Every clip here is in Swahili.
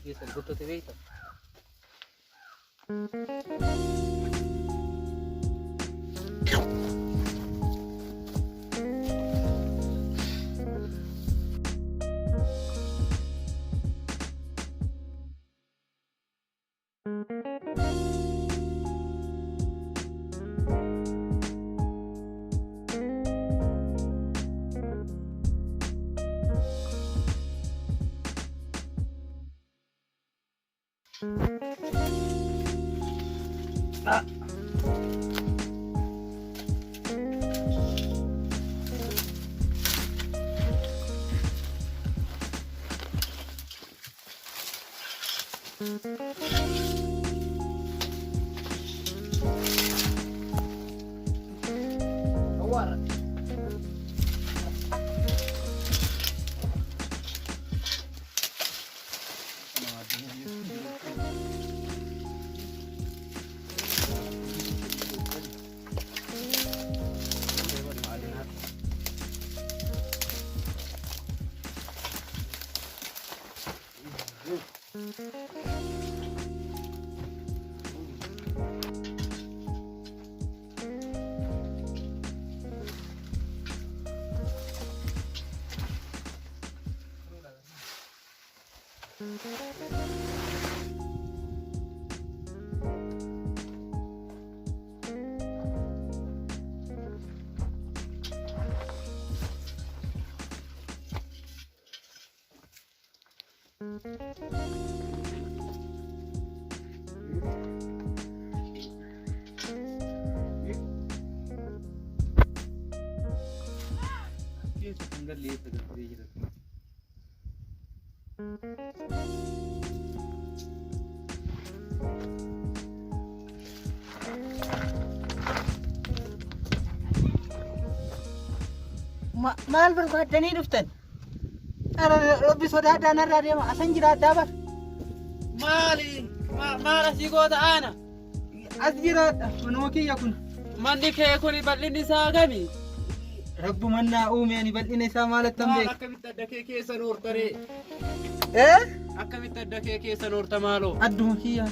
Aquí es el Guto TV. tinggal lihat dengan dia. maal barbaadanii dhuftan? Rabbi sodaadhaan irraa deema asan jiraadhaa bar. Maal asii goota aana? As jiraadha manuma kiyya kun. Manni kee kun bal'inni isaa gami? Rabbumaan naa uume ani bal'ina isaa maalattan beeku. Akkamitti adda kee keessa noortaree? Akkamitti adda kee keessa noorta maaloo? Adduma kiyya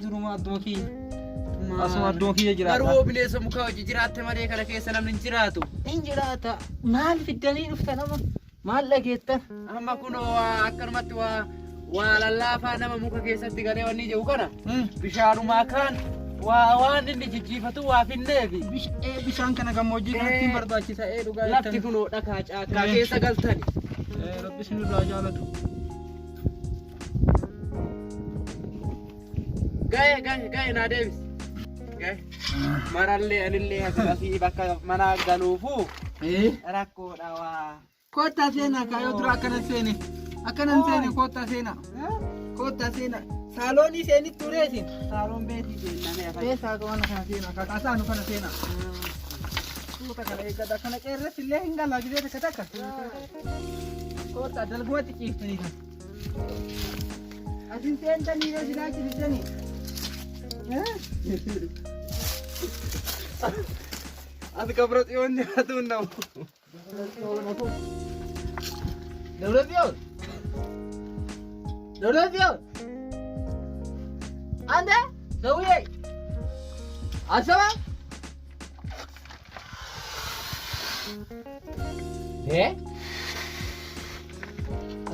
duruma adduma kiyya. Asuma adduma kiyya jiraata. Garuu bineessa muka hojii jiraatte malee kana keessa namni hin jiraatu. Hin jiraata. Maal fiddanii dhuftan amma? Maal dhageettan? Amma kun akkanumatti waa lallaafaa nama muka keessatti galee wanni jiru kana bishaanumaa kaan waan inni jijjiifatu waa finneefi. Bishaan kana gammoojjii kanatti hin barbaachisa dhugaa. Lafti kunoo dhakaa caakkaa keessa galtani. Rabbi isin irraa jaalatu. Gahe naa deebisi. Gahe marallee anillee asii bakka mana galuufu rakkoodha waa. Kottaa seenaa kaayoo dura akkanan seene. Akkanan seene kottaa seenaa. Kottaa seenaa. Saaloonii seenitti tureesin. Saaloon beetii beennamee afaan. Beesaa qaban kana seenaa. Kakaasaanu kana seenaa. Suuta kana eeggata. Kana qeerratti illee hin galaa gisee takka takka. Kottaa dalgumatti ciiftanii kan. Asin seentanii yoo silaa ciisanii. Ati kabra xiyoon nyaatu namu. Dawladiyot. Anda? Sauye. Asaba?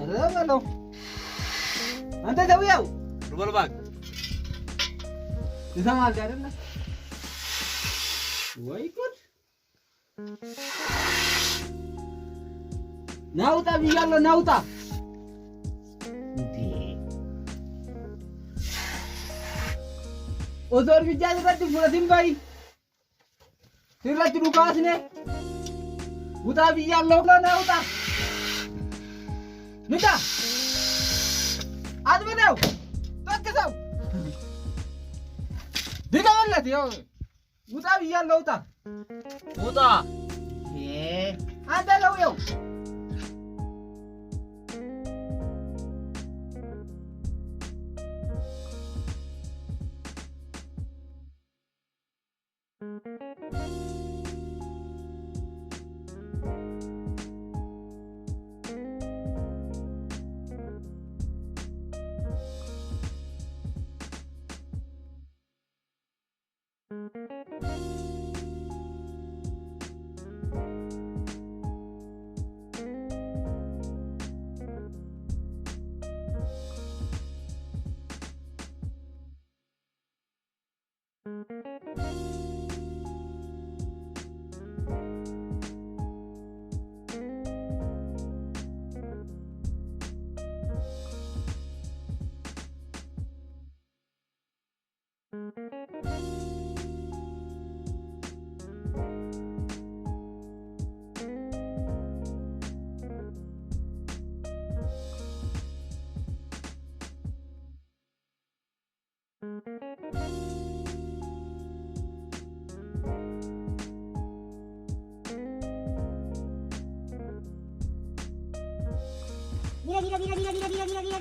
Ada lo. Anda sauye. Rubal bag. Bisa mal jalan lah. Wah ikut. Nauta biar lo nauta. Osor bijaa irratti fudhatin bayi. Sirratti dhukaasne. Utaa biyyaan loogoo nauta. Nuta. Aduma deewu. Tokkisawu. Diga mallati yoo. Utaa biyyaan lootaa. Utaa. Anda lau yoo.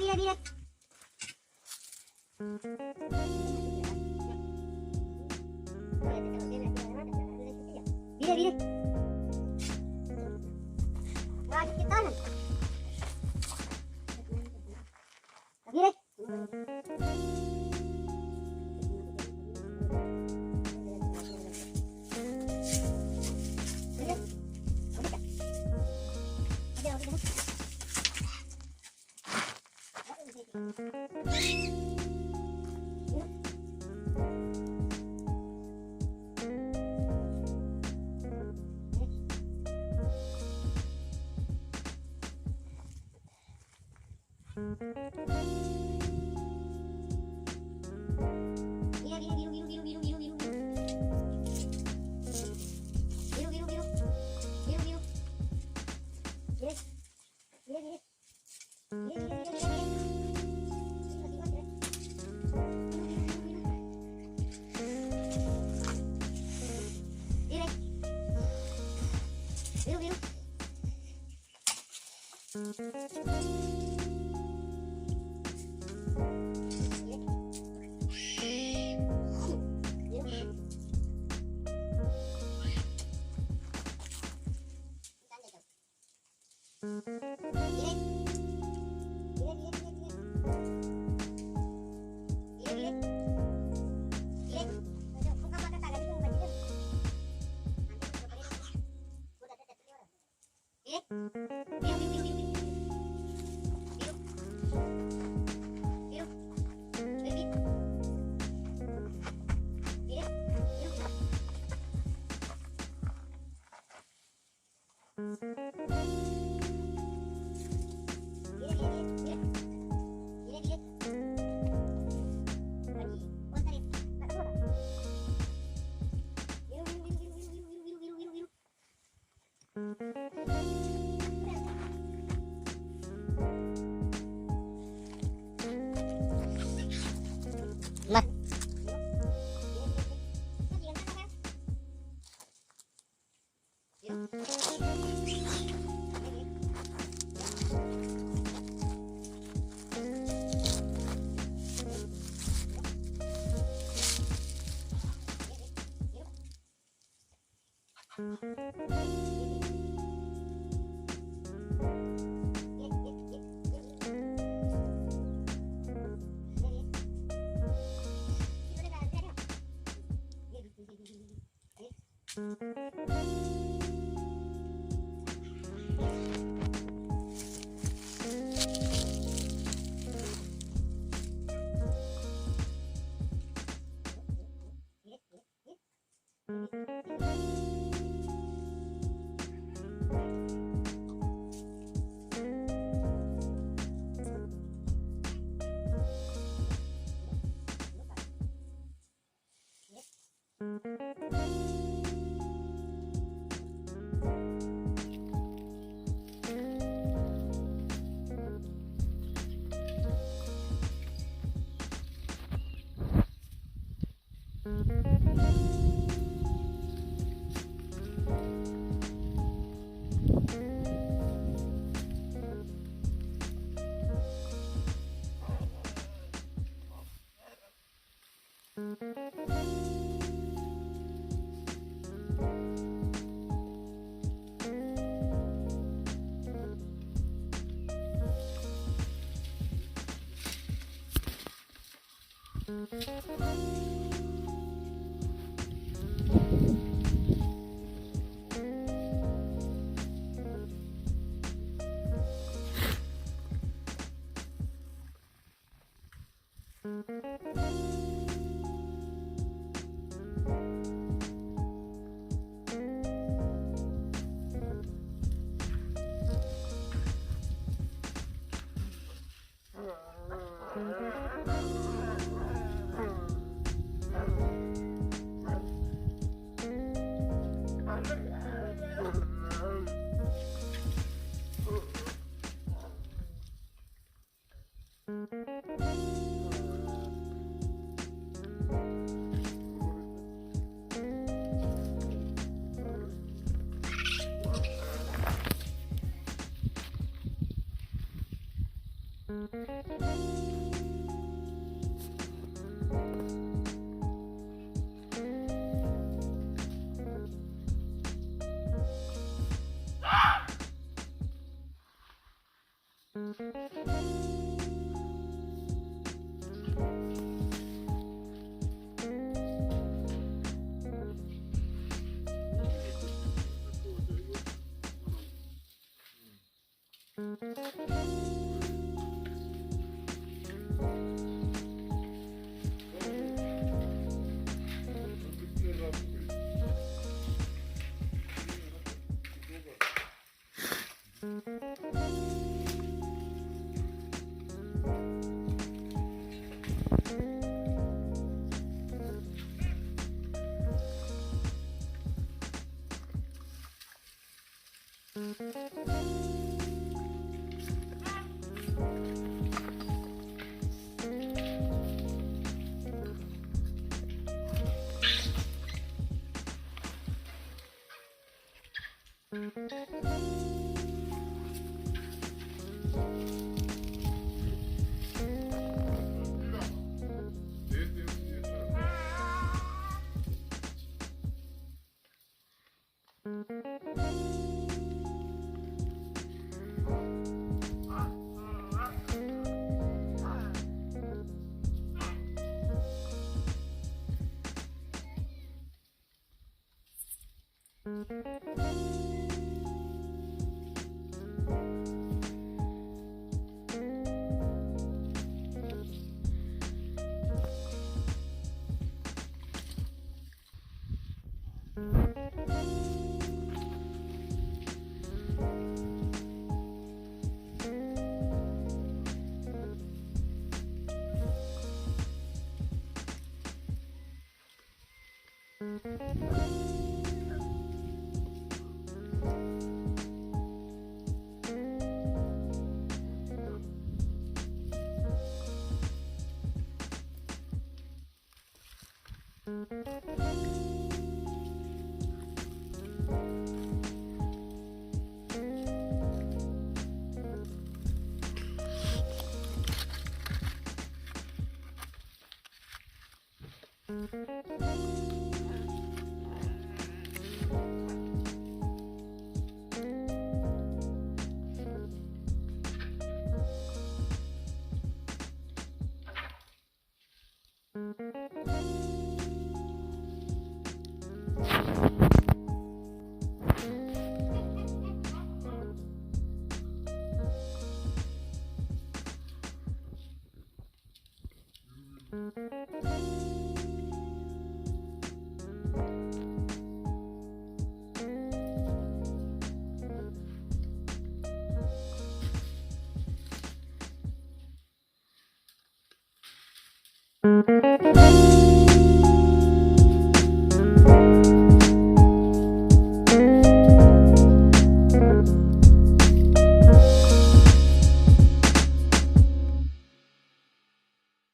Mira. Mira. Lagi kita nih.